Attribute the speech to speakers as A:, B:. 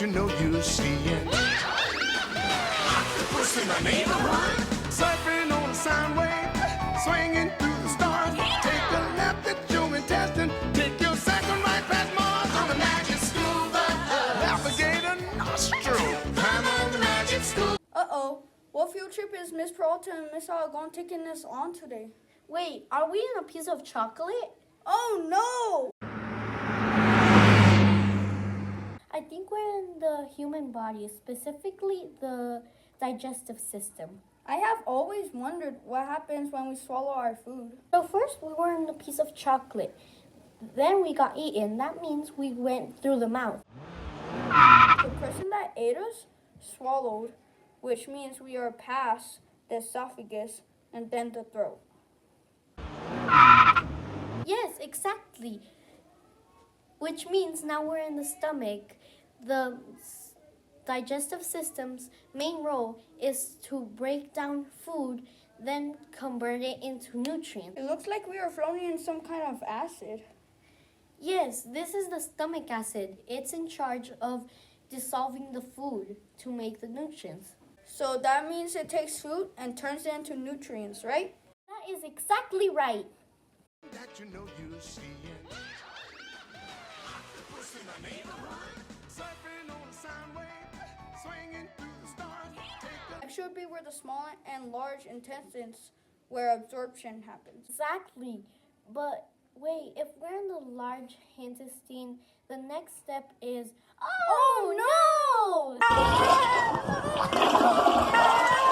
A: you know you're seeing. Octopus in the neighborhood, surfing on a sound wave, swinging through the stars. Take a left at your intestine, take your second right past Mars on the magic scuba. Navigator nostril, climb on the magic scuba.
B: Uh-oh, what field trip is Miss Peralta and Miss Aragon taking us on today?
C: Wait, are we in a piece of chocolate?
B: Oh no!
C: I think we're in the human body, specifically the digestive system.
B: I have always wondered what happens when we swallow our food.
C: So first we were in a piece of chocolate. Then we got eaten. That means we went through the mouth.
B: The person that ate us swallowed, which means we are past the esophagus and then the throat.
C: Yes, exactly. Which means now we're in the stomach. The digestive system's main role is to break down food, then convert it into nutrients.
B: It looks like we are floating in some kind of acid.
C: Yes, this is the stomach acid. It's in charge of dissolving the food to make the nutrients.
B: So that means it takes food and turns it into nutrients, right?
C: That is exactly right.
A: That you know you're seeing. Octopus in the neighborhood, surfing on a sound wave, swinging through the stars.
B: That should be where the small and large intestines, where absorption happens.
C: Exactly. But wait, if we're in the large intestine, the next step is... Oh no!